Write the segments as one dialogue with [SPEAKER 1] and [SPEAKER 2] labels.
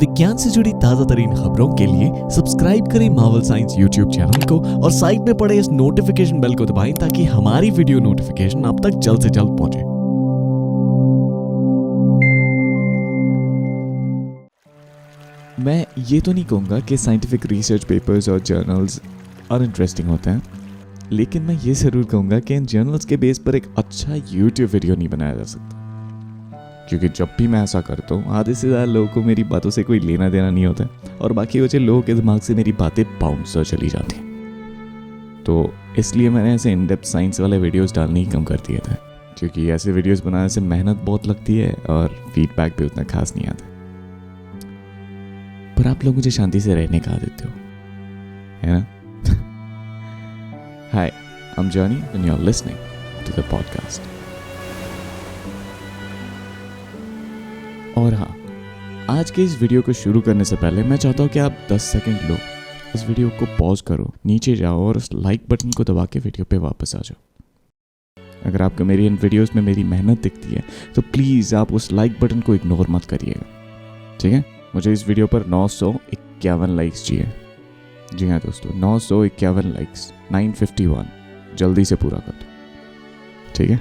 [SPEAKER 1] विज्ञान से जुड़ी ताजा तरीन खबरों के लिए सब्सक्राइब करें मार्वल साइंस यूट्यूब चैनल को और साइड में पड़े इस नोटिफिकेशन बेल को दबाएं ताकि हमारी वीडियो नोटिफिकेशन आप तक जल्द से जल्द पहुंचे। मैं ये तो नहीं कहूँगा कि साइंटिफिक रिसर्च पेपर्स और जर्नल्स अनइंटरेस्टिंग होते हैं, लेकिन मैं ये ज़रूर कहूँगा कि इन जर्नल्स के बेस पर एक अच्छा यूट्यूब वीडियो नहीं बनाया जा सकता, क्योंकि जब भी मैं ऐसा करता हूँ आधे से ज़्यादा लोगों को मेरी बातों से कोई लेना देना नहीं होता और बाकी बचे लोगों के दिमाग से मेरी बातें बाउंस हो चली जाती हैं। तो इसलिए मैंने ऐसे इन डेप्थ साइंस वाले वीडियोस डालने ही कम कर दिए थे, क्योंकि ऐसे वीडियोस बनाने से मेहनत बहुत लगती है और फीडबैक भी उतना खास नहीं आता। पर आप लोग मुझे शांति से रहने का देते हो, है ना? Hi, I'm Johnny and you're listening to the podcast. और हाँ, आज के इस वीडियो को शुरू करने से पहले मैं चाहता हूँ कि आप 10 सेकंड लो, इस वीडियो को पॉज करो, नीचे जाओ और उस लाइक बटन को दबा के वीडियो पे वापस आ जाओ। अगर आपको मेरी इन वीडियोस में मेरी मेहनत दिखती है तो प्लीज़ आप उस लाइक बटन को इग्नोर मत करिएगा, ठीक है? मुझे इस वीडियो पर 951 लाइक्स चाहिए। जी हाँ दोस्तों, 951 लाइक्स, 951 जल्दी से पूरा कर दो, ठीक है?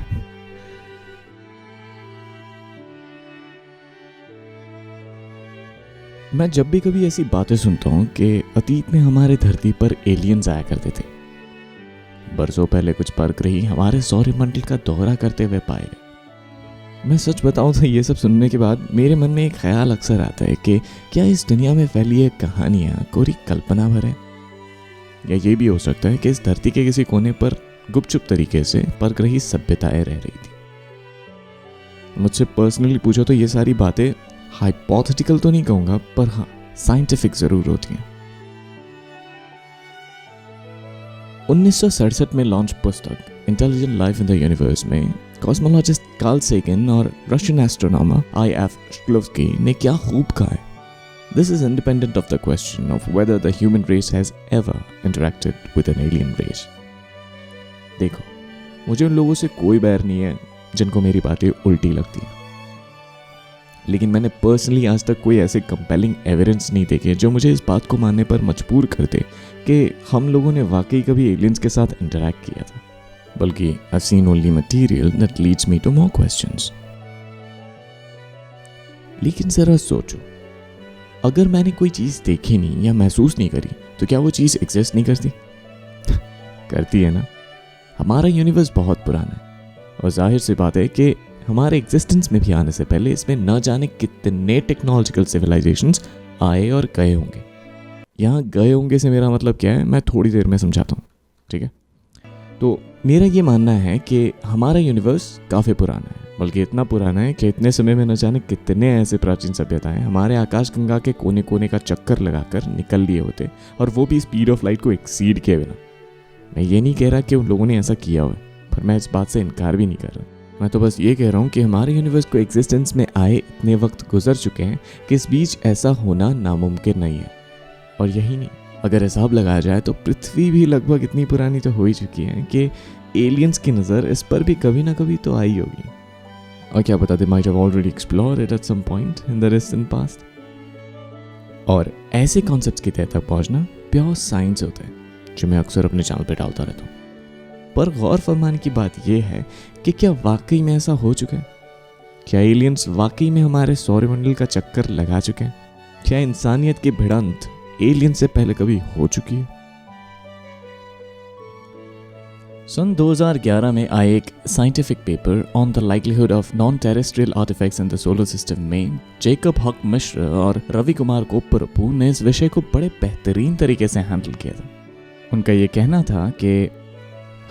[SPEAKER 1] मैं जब भी कभी ऐसी बातें सुनता हूँ कि अतीत में हमारे धरती पर एलियंस आया करते थे, बरसों पहले कुछ परग्रही हमारे सौरमंडल का दौरा करते हुए पाए गए। मैं सच बताऊँ तो ये सब सुनने के बाद मेरे मन में एक ख्याल अक्सर आता है कि क्या इस दुनिया में फैली ये कहानियाँ कोई कल्पना भर है, या ये भी हो सकता है कि इस धरती के किसी कोने पर गुपचुप तरीके से परग्रही सभ्यताएं रह रही थी। मुझसे पर्सनली पूछो तो ये सारी बातें हाइपोथेटिकल तो नहीं कहूँगा, पर हाँ साइंटिफिक ज़रूर होती हैं। 1967 में लॉन्च पुस्तक intelligent life in the universe में कॉस्मोलॉजिस्ट कार्ल सेगन और रशियन एस्ट्रोनॉमर I.F. Shklovsky ने क्या खूब कहा है, This is independent of the question of whether the human race has ever interacted with an alien race. देखो, मुझे उन लोगों से कोई बैर नहीं है जिनको मेरी बातें उल्टी लगती हैं, लेकिन मैंने पर्सनली आज तक कोई ऐसे कंपेलिंग एविडेंस नहीं देखे जो मुझे इस बात को मानने पर मजबूर कर दे कि हम लोगों ने वाकई कभी एलियंस के साथ इंटरैक्ट किया था, बल्कि I've seen only material that leads me to more questions. लेकिन जरा सोचो, अगर मैंने कोई चीज़ देखी नहीं या महसूस नहीं करी तो क्या वो चीज़ एग्जिस्ट नहीं करती? करती है ना। हमारा यूनिवर्स बहुत पुराना है और जाहिर सी बात है कि हमारे एग्जिस्टेंस में भी आने से पहले इसमें न जाने कितने टेक्नोलॉजिकल सिविलाइजेशंस आए और गए होंगे। यहाँ गए होंगे से मेरा मतलब क्या है, मैं थोड़ी देर में समझाता हूँ, ठीक है? तो मेरा ये मानना है कि हमारा यूनिवर्स काफ़ी पुराना है, बल्कि इतना पुराना है कि इतने समय में न जाने कितने ऐसे प्राचीन सभ्यताएं हमारे आकाश गंगा के कोने कोने का चक्कर लगाकर निकल लिए होते, और वो भी स्पीड ऑफ लाइट को एक्सीड किए बिना। मैं ये नहीं कह रहा कि उन लोगों ने ऐसा किया हो, पर मैं इस बात से इनकार भी नहीं कर रहा। मैं तो बस ये कह रहा हूँ कि हमारे यूनिवर्स को एग्जिस्टेंस में आए इतने वक्त गुजर चुके हैं कि इस बीच ऐसा होना नामुमकिन नहीं है। और यही नहीं, अगर हिसाब लगाया जाए तो पृथ्वी भी लगभग इतनी पुरानी तो हो ही चुकी है कि एलियंस की नज़र इस पर भी कभी ना कभी तो आई होगी। और क्या पता, they might have already explored it at some point in the distant past. और ऐसे कॉन्सेप्ट्स की तह तक पहुंचना प्योर साइंस होता है, जो मैं अक्सर अपने चैनल पे डालता रहता हूँ। पर गौर फरमाने की बात यह है कि क्या वाकई में ऐसा हो चुका है? क्या एलियंस वाकई में हमारे सौरमंडल का चक्कर लगा चुके हैं? क्या इंसानियत की भिड़ंत एलियन से पहले कभी हो चुकी है? सन 2011 में आए एक scientific paper on the likelihood of non terrestrial artifacts in the solar system में जेकब हक मिश्र और रवि कुमार कोप्परपू ने इस विषय को बड़े बेहतरीन तरीके से हैंडल किया था। उनका ये कहना था कि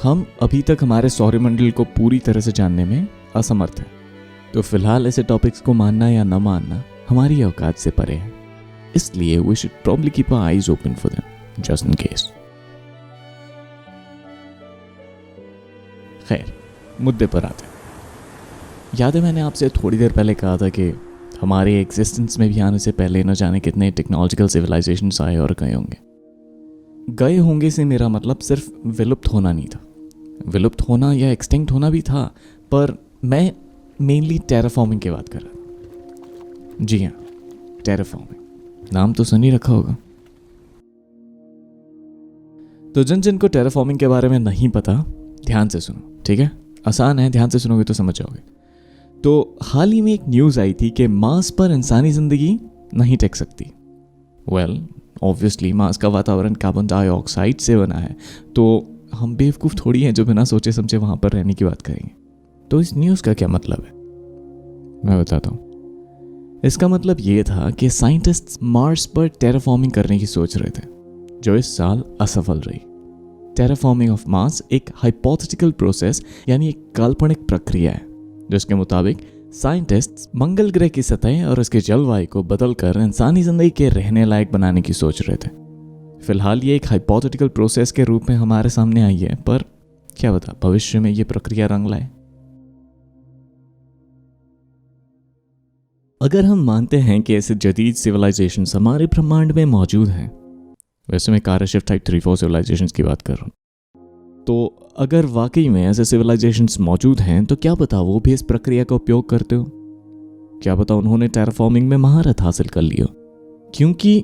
[SPEAKER 1] हम अभी तक हमारे सौरमंडल को पूरी तरह से जानने में असमर्थ हैं, तो फिलहाल ऐसे टॉपिक्स को मानना या न मानना हमारी औकात से परे है। इसलिए we should probably keep our eyes open for them just in case. खैर, मुद्दे पर आते हैं। याद है मैंने आपसे थोड़ी देर पहले कहा था कि हमारे एग्जिस्टेंस में भी आने से पहले न जाने कितने टेक्नोलॉजिकल सिविलाइजेशंस आए और गए होंगे। गए होंगे से मेरा मतलब सिर्फ विलुप्त होना नहीं था, विलुप्त होना या एक्सटिंक्ट होना भी था, पर मैं मेनली टेराफॉर्मिंग की बात कर रहा था। जी हाँ, टेराफॉर्मिंग। नाम तो सनी रखा होगा। तो जिन जिनको टेराफॉर्मिंग के बारे में नहीं पता, ध्यान से सुनो, ठीक है? आसान है, ध्यान से सुनोगे तो समझ जाओगे। तो हाल ही में एक न्यूज़ आई थी कि मार्स पर इंसानी ज़िंदगी नहीं टिक सकती। वेल, ऑब्वियसली मार्स का वातावरण कार्बन डाइऑक्साइड से बना है, तो हम बेवकूफ़ थोड़ी हैं जो बिना सोचे समझे वहाँ पर रहने की बात करेंगे। तो इस न्यूज़ का क्या मतलब है, मैं बताता हूँ। इसका मतलब ये था कि साइंटिस्ट्स मार्स पर टेराफॉर्मिंग करने की सोच रहे थे, जो इस साल असफल रही। टेराफॉर्मिंग ऑफ मार्स एक हाइपोथेटिकल प्रोसेस यानी एक काल्पनिक प्रक्रिया है, जिसके मुताबिक साइंटिस्ट्स मंगल ग्रह की सतह और उसके जलवायु को बदलकर इंसानी जिंदगी के रहने लायक बनाने की सोच रहे थे। फिलहाल ये एक हाइपोथेटिकल प्रोसेस के रूप में हमारे सामने आई है, पर क्या बता भविष्य में ये प्रक्रिया रंग लाए। अगर हम मानते हैं कि ऐसे जदीद सिविलाइजेशन हमारे ब्रह्मांड में मौजूद हैं, वैसे मैं कार्यशिफ्ट टाइप 3-4 सिविलाइजेशन की बात कर रहा हूँ, तो अगर वाकई में ऐसे सिविलाइजेशंस मौजूद हैं तो क्या पता वो भी इस प्रक्रिया का उपयोग करते हो, क्या पता उन्होंने टेराफॉर्मिंग में महारत हासिल कर ली हो। क्योंकि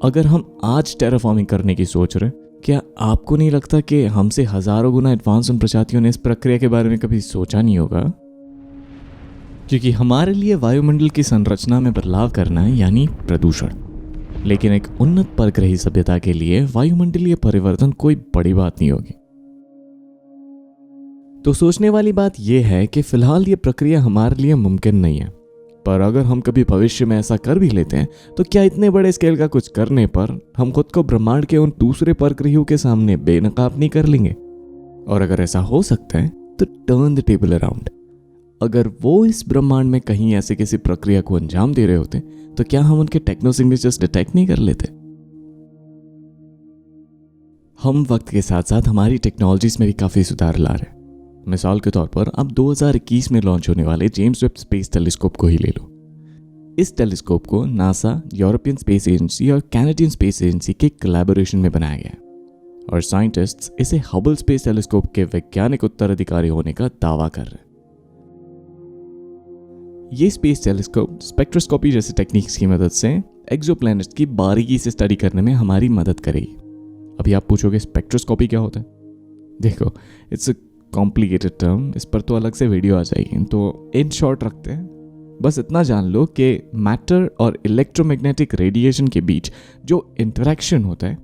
[SPEAKER 1] अगर हम आज टेराफॉर्मिंग करने की सोच रहे, क्या आपको नहीं लगता कि हमसे हजारों गुना एडवांस उन प्रजातियों ने इस प्रक्रिया के बारे में कभी सोचा नहीं होगा? क्योंकि हमारे लिए वायुमंडल की संरचना में बदलाव करना है यानी प्रदूषण, लेकिन एक उन्नत परग्रही सभ्यता के लिए वायुमंडलीय परिवर्तन कोई बड़ी बात नहीं होगी। तो सोचने वाली बात यह है कि फिलहाल ये प्रक्रिया हमारे लिए मुमकिन नहीं है, पर अगर हम कभी भविष्य में ऐसा कर भी लेते हैं तो क्या इतने बड़े स्केल का कुछ करने पर हम खुद को ब्रह्मांड के उन दूसरे परग्रहियों के सामने बेनकाब नहीं कर लेंगे? और अगर ऐसा हो सकता है तो टर्न द टेबल अराउंड। अगर वो इस ब्रह्मांड में कहीं ऐसे किसी प्रक्रिया को अंजाम दे रहे होते तो क्या हम उनके टेक्नो सिग्नेचर्स डिटेक्ट नहीं कर लेते? हम वक्त के साथ साथ हमारी टेक्नोलॉजीज में भी काफी सुधार ला रहे हैं। मिसाल के तौर पर अब 2021 में लॉन्च होने वाले जेम्स वेब स्पेस टेलीस्कोप को ही ले लो। इस टेलीस्कोप को नासा, यूरोपियन स्पेस एजेंसी और कैनेडियन स्पेस एजेंसी के कोलैबोरेशन में बनाया गया है, और साइंटिस्ट्स इसे हबल स्पेस टेलीस्कोप के वैज्ञानिक उत्तराधिकारी होने का दावा कर रहे हैं। ये स्पेस टेलीस्कोप स्पेक्ट्रोस्कोपी जैसे टेक्निक्स की मदद से एक्सोप्लैनेट्स की बारीकी से स्टडी करने में हमारी मदद करेगी। अभी आप पूछोगे स्पेक्ट्रोस्कोपी क्या होता है? देखो, इट्स अ कॉम्प्लिकेटेड टर्म, इस पर तो अलग से वीडियो आ जाएगी, तो इन शॉर्ट रखते हैं। बस इतना जान लो कि मैटर और इलेक्ट्रोमैग्नेटिक रेडिएशन के बीच जो इंटरेक्शन होता है,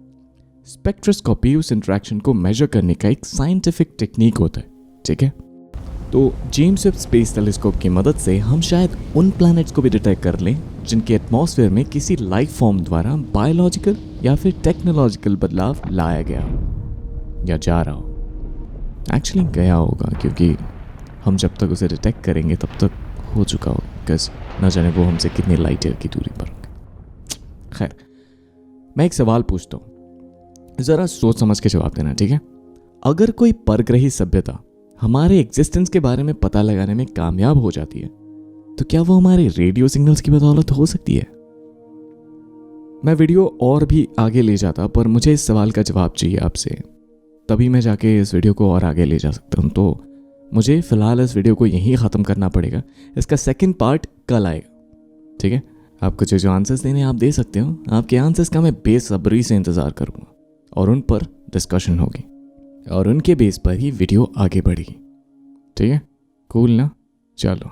[SPEAKER 1] स्पेक्ट्रोस्कोपी उस इंटरेक्शन को मेजर करने का एक साइंटिफिक टेक्निक होता है, ठीक है? तो जेम्स वेब स्पेस टेलीस्कोप की मदद से हम शायद उन प्लैनेट्स को भी डिटेक्ट कर लें जिनके एटमॉस्फेयर में किसी लाइफ फॉर्म द्वारा बायोलॉजिकल या फिर टेक्नोलॉजिकल बदलाव लाया गया हो या जा रहा हो। एक्चुअली गया होगा, क्योंकि हम जब तक उसे डिटेक्ट करेंगे तब तक हो चुका हो, बिकॉज न जाने वो हमसे कितनी लाइट ईयर की दूरी पर होंगे। खैर, मैं एक सवाल पूछता हूँ, ज़रा सोच समझ के जवाब देना, ठीक है? अगर कोई परग्रही सभ्यता हमारे एग्जिस्टेंस के बारे में पता लगाने में कामयाब हो जाती है तो क्या वो हमारे रेडियो सिग्नल्स की बदौलत हो सकती है? मैं वीडियो और भी आगे ले जाता, पर मुझे इस सवाल का जवाब चाहिए आपसे, तभी मैं जाके इस वीडियो को और आगे ले जा सकता हूँ। तो मुझे फ़िलहाल इस वीडियो को यहीं ख़त्म करना पड़ेगा। इसका सेकंड पार्ट कल आएगा, ठीक है? आपको जो आंसर्स देने आप दे सकते हो, आपके आंसर्स का मैं बेसब्री से इंतज़ार करूँगा और उन पर डिस्कशन होगी और उनके बेस पर ही वीडियो आगे बढ़ेगी, ठीक है? कूल ना? चलो,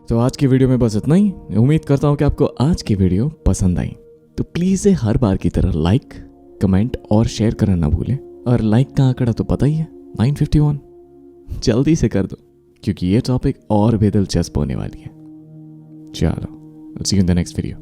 [SPEAKER 1] तो आज की वीडियो में बस इतना ही। उम्मीद करता हूँ कि आपको आज की वीडियो पसंद आई। तो प्लीज़ इसे हर बार की तरह लाइक, कमेंट और शेयर करना ना भूलें। और लाइक का आंकड़ा तो पता ही है, 951। जल्दी से कर दो, क्योंकि ये टॉपिक और भी दिलचस्प होने वाली है। चलो, see you in the next video.